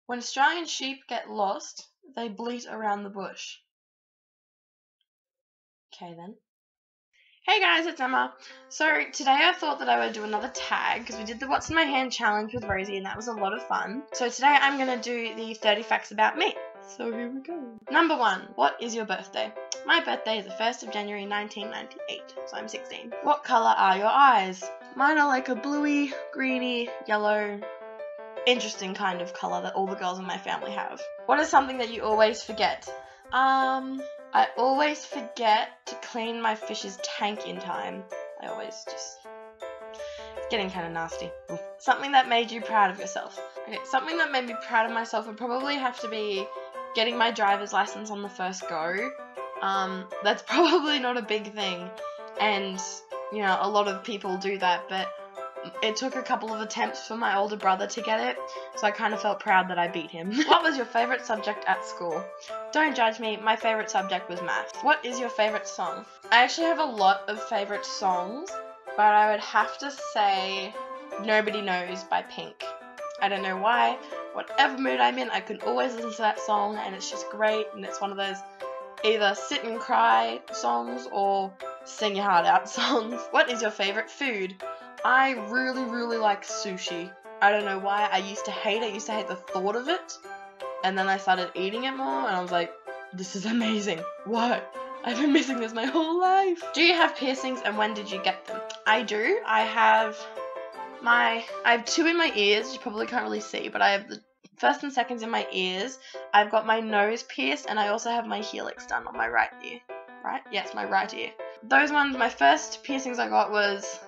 When Australian sheep get lost, they bleat around the bush. Okay then. Hey guys, it's Emma. So today I thought that I would do another tag because we did the What's in My Hand challenge with Rosie and that was a lot of fun. So today I'm going to do the 30 facts about me. So here we go. Number 1. What is your birthday? My birthday is the 1st of January 1998, so I'm 16. What colour are your eyes? Mine are like a bluey, greeny, yellow, interesting kind of colour that all the girls in my family have. What is something that you always forget? I always forget to clean my fish's tank in time. I always just... It's getting kind of nasty. Something that made you proud of yourself. Okay, something that made me proud of myself would probably have to be getting my driver's license on the first go. That's probably not a big thing, and, you know, a lot of people do that, but it took a couple of attempts for my older brother to get it, so I kind of felt proud that I beat him. What was your favourite subject at school? Don't judge me, my favourite subject was maths. What is your favourite song? I actually have a lot of favourite songs, but I would have to say Nobody Knows by Pink. I don't know why. Whatever mood I'm in, I can always listen to that song, and it's just great, and it's one of those either sit and cry songs or sing your heart out songs. What is your favourite food? I really like sushi. I don't know why. I used to hate it. I used to hate the thought of it. And then I started eating it more and I was like, this is amazing. What? I've been missing this my whole life. Do you have piercings and when did you get them? I do. I have 2 in my ears. You probably can't really see, but I have the first and seconds in my ears. I've got my nose pierced and I also have my helix done on my right ear. Right? Yes, my right ear. Those ones, my first piercings I got was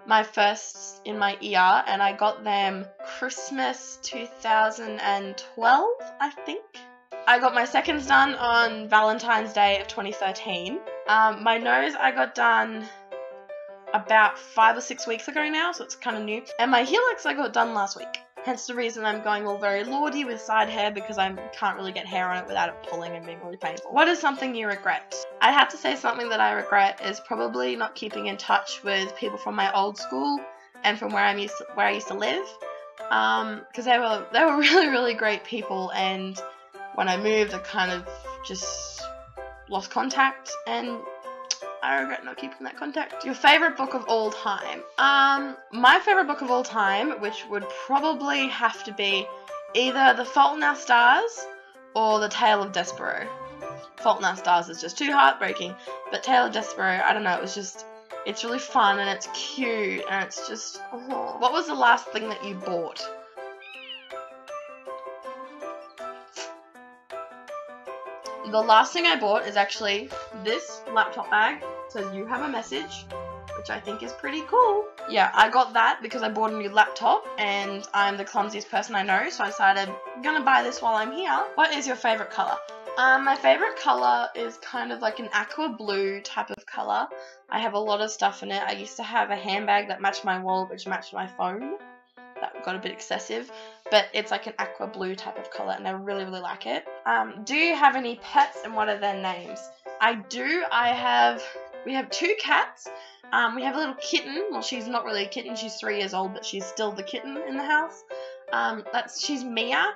my first in my ear, and I got them Christmas 2012, I think. I got my seconds done on Valentine's Day of 2013. My nose I got done about 5 or 6 weeks ago now, so it's kind of new. And my helix I got done last week. Hence the reason I'm going all very lordy with side hair, because I can't really get hair on it without it pulling and being really painful. What is something you regret? I'd have to say something that I regret is probably not keeping in touch with people from my old school and from where I used to live, because they were really great people, and when I moved I kind of just lost contact, and I regret not keeping that contact. Your favourite book of all time? My favourite book of all time, which would probably have to be either The Fault in Our Stars or The Tale of Despero. Fault in Our Stars is just too heartbreaking, but Tale of Despero, I don't know, it's really fun and it's cute and it's just, oh. What was the last thing that you bought? The last thing I bought is actually this laptop bag. It says you have a message, which I think is pretty cool. Yeah, I got that because I bought a new laptop and I'm the clumsiest person I know, so I decided I'm gonna buy this while I'm here. What is your favourite colour? My favourite colour is kind of like an aqua blue type of colour. I have a lot of stuff in it. I used to have a handbag that matched my wallet, which matched my phone. That got a bit excessive, but it's like an aqua blue type of colour and I really like it. Do you have any pets and what are their names? I do. We have 2 cats. We have a little kitten. Well, she's not really a kitten. She's 3 years old, but she's still the kitten in the house. She's Mia.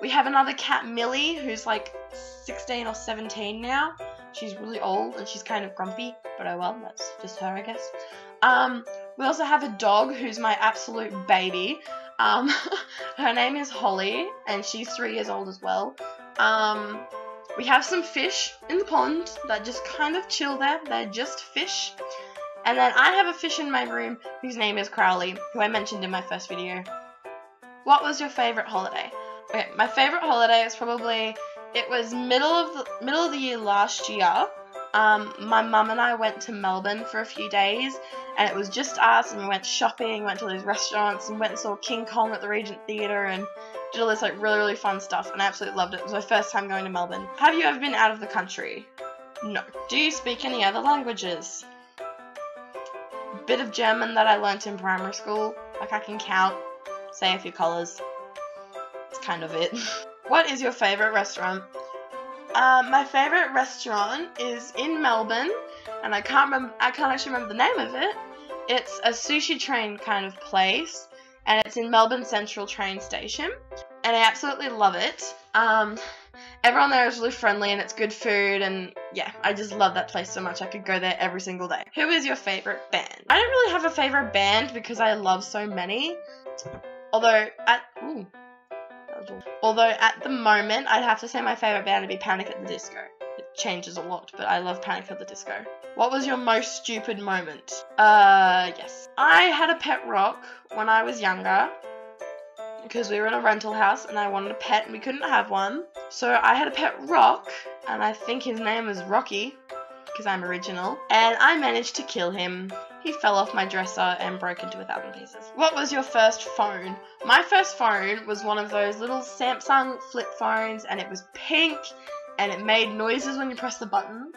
We have another cat, Millie, who's like 16 or 17 now. She's really old and she's kind of grumpy, but oh well, that's just her, I guess. We also have a dog who's my absolute baby. Her name is Holly, and she's 3 years old as well. We have some fish in the pond that just kind of chill there. They're just fish. And then I have a fish in my room whose name is Crowley, who I mentioned in my first video. What was your favourite holiday? Okay, my favourite holiday is probably, it was middle of the year last year. My mum and I went to Melbourne for a few days, and it was just us, and we went shopping, went to these restaurants, and went and saw King Kong at the Regent Theatre, and did all this like really fun stuff, and I absolutely loved it. It was my first time going to Melbourne. Have you ever been out of the country? No. Do you speak any other languages? Bit of German that I learnt in primary school. Like I can count, say a few colours. That's kind of it. What is your favourite restaurant? My favourite restaurant is in Melbourne, and I can't actually remember the name of it. It's a sushi train kind of place, and it's in Melbourne Central train station, and I absolutely love it. Everyone there is really friendly, and it's good food, and yeah, I just love that place so much. I could go there every single day. Who is your favourite band? I don't really have a favourite band because I love so many, although at the moment, I'd have to say my favourite band would be Panic at the Disco. It changes a lot, but I love Panic at the Disco. What was your most stupid moment? Yes. I had a pet rock when I was younger, because we were in a rental house and I wanted a pet and we couldn't have one. So I had a pet rock, and I think his name was Rocky, because I'm original, and I managed to kill him. He fell off my dresser and broke into 1,000 pieces. What was your first phone? My first phone was one of those little Samsung flip phones, and it was pink, and it made noises when you press the buttons,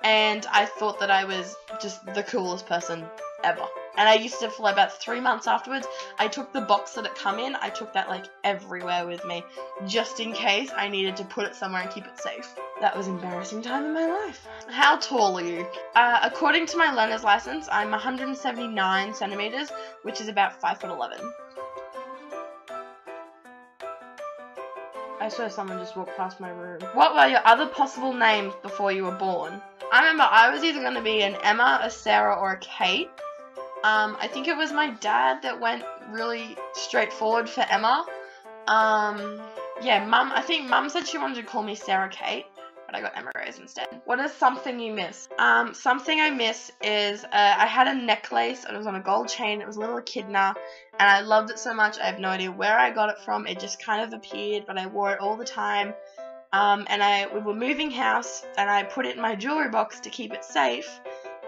and I thought that I was just the coolest person ever. And I used it for about 3 months afterwards. I took the box that it come in, I took that like everywhere with me, just in case I needed to put it somewhere and keep it safe. That was an embarrassing time in my life. How tall are you? According to my learner's license, I'm 179 centimeters, which is about 5'11". I swear someone just walked past my room. What were your other possible names before you were born? I remember I was either going to be an Emma, a Sarah, or a Kate. I think it was my dad that went really straightforward for Emma. Yeah, I think Mum said she wanted to call me Sarah Kate, but I got Emma Rose instead. What is something you miss? Something I miss is, I had a necklace, and it was on a gold chain. It was a little echidna, and I loved it so much. I have no idea where I got it from. It just kind of appeared, but I wore it all the time. And we were moving house, and I put it in my jewelry box to keep it safe,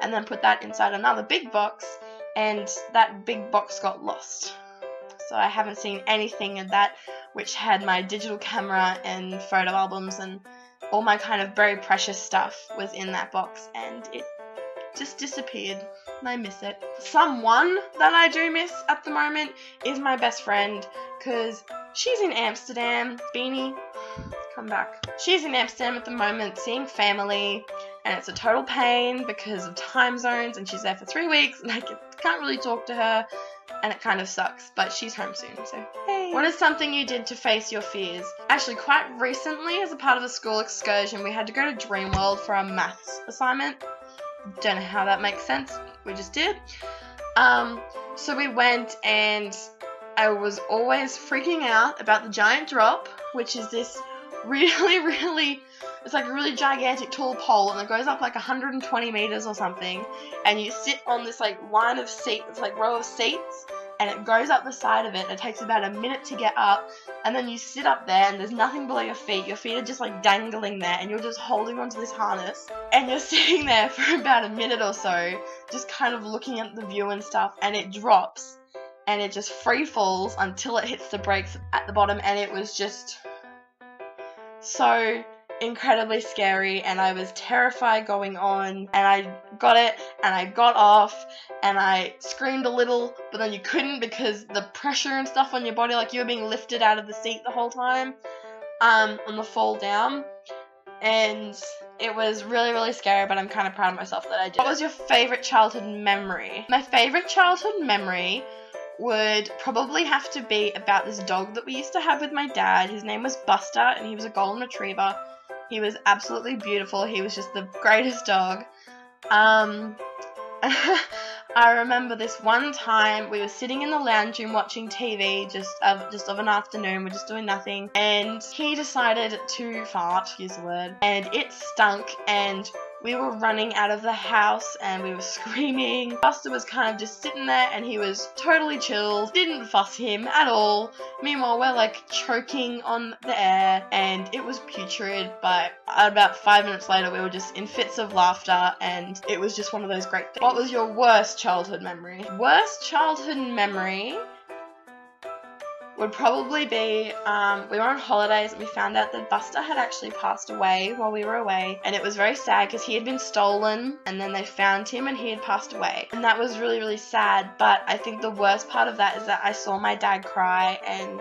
and then put that inside another big box, and that big box got lost. So I haven't seen anything of that, which had my digital camera and photo albums and all my kind of very precious stuff was in that box, and it just disappeared, and I miss it. Someone that I do miss at the moment is my best friend, because she's in Amsterdam. Beanie, come back. She's in Amsterdam at the moment, seeing family, and it's a total pain because of time zones, and she's there for 3 weeks, and I can't really talk to her, and it kind of sucks, but she's home soon, so hey. What is something you did to face your fears? Actually, quite recently, as a part of a school excursion, we had to go to Dreamworld for our maths assignment. Don't know how that makes sense, we just did. So we went, and I was always freaking out about the giant drop, which is this really, it's like a really gigantic tall pole, and it goes up like 120 meters or something, and you sit on this like line of seats, it's like row of seats, and it goes up the side of it, and it takes about a minute to get up, and then you sit up there, and there's nothing below your feet are just like dangling there, and you're just holding onto this harness, and you're sitting there for about a minute or so, just kind of looking at the view and stuff, and it drops, and it just free falls until it hits the brakes at the bottom, and it was just so incredibly scary, and I was terrified going on, and I got it, and I got off, and I screamed a little, but then you couldn't because the pressure and stuff on your body, like you were being lifted out of the seat the whole time, on the fall down, and it was really scary, but I'm kind of proud of myself that I did. What was your favourite childhood memory? My favourite childhood memory would probably have to be about this dog that we used to have with my dad. His name was Buster, and he was a golden retriever. He was absolutely beautiful. He was just the greatest dog. I remember this one time we were sitting in the lounge room watching TV just of an afternoon. We're just doing nothing, and he decided to fart, use the word, and it stunk, and we were running out of the house, and we were screaming. Buster was kind of just sitting there, and he was totally chill, didn't fuss him at all. Meanwhile, we're like choking on the air, and it was putrid, but about 5 minutes later, we were just in fits of laughter, and it was just one of those great things. What was your worst childhood memory? Worst childhood memory would probably be, we were on holidays, and we found out that Buster had actually passed away while we were away, and it was very sad because he had been stolen, and then they found him and he had passed away, and that was really sad. But I think the worst part of that is that I saw my dad cry, and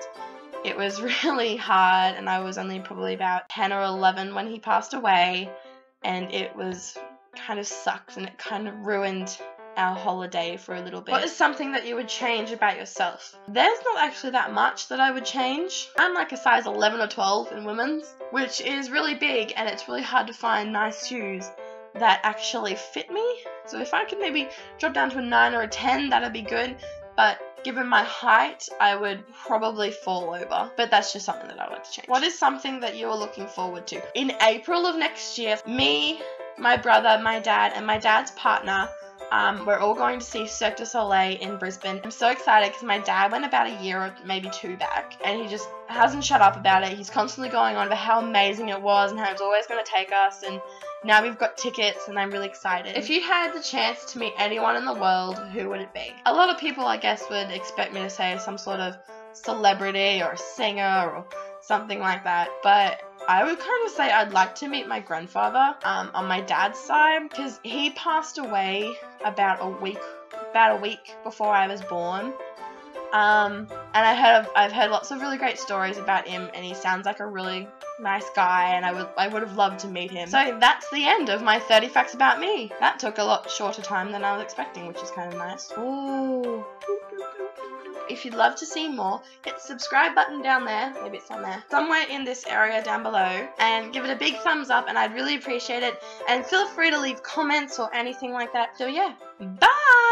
it was really hard, and I was only probably about 10 or 11 when he passed away, and it was kind of sucked, and it kind of ruined our holiday for a little bit. What is something that you would change about yourself? There's not actually that much that I would change. I'm like a size 11 or 12 in women's, which is really big, and it's really hard to find nice shoes that actually fit me. So if I could maybe drop down to a 9 or a 10, that'd be good. But given my height, I would probably fall over. But that's just something that I'd like to change. What is something that you are looking forward to? In April of next year, me, my brother, my dad, and my dad's partner, we're all going to see Cirque du Soleil in Brisbane. I'm so excited because my dad went about a year or maybe 2 back, and he just hasn't shut up about it. He's constantly going on about how amazing it was and how it's always going to take us, and now we've got tickets and I'm really excited. If you had the chance to meet anyone in the world, who would it be? A lot of people, I guess, would expect me to say some sort of celebrity or a singer or something like that, but I would kind of say I'd like to meet my grandfather on my dad's side, because he passed away about a week before I was born. And I've heard lots of really great stories about him, and he sounds like a really nice guy, and I would have loved to meet him. So that's the end of my 30 facts about me. That took a lot shorter time than I was expecting, which is kind of nice. Ooh. If you'd love to see more, hit the subscribe button down there, maybe it's down there, somewhere in this area down below, and give it a big thumbs up, and I'd really appreciate it. And feel free to leave comments or anything like that. So yeah, bye!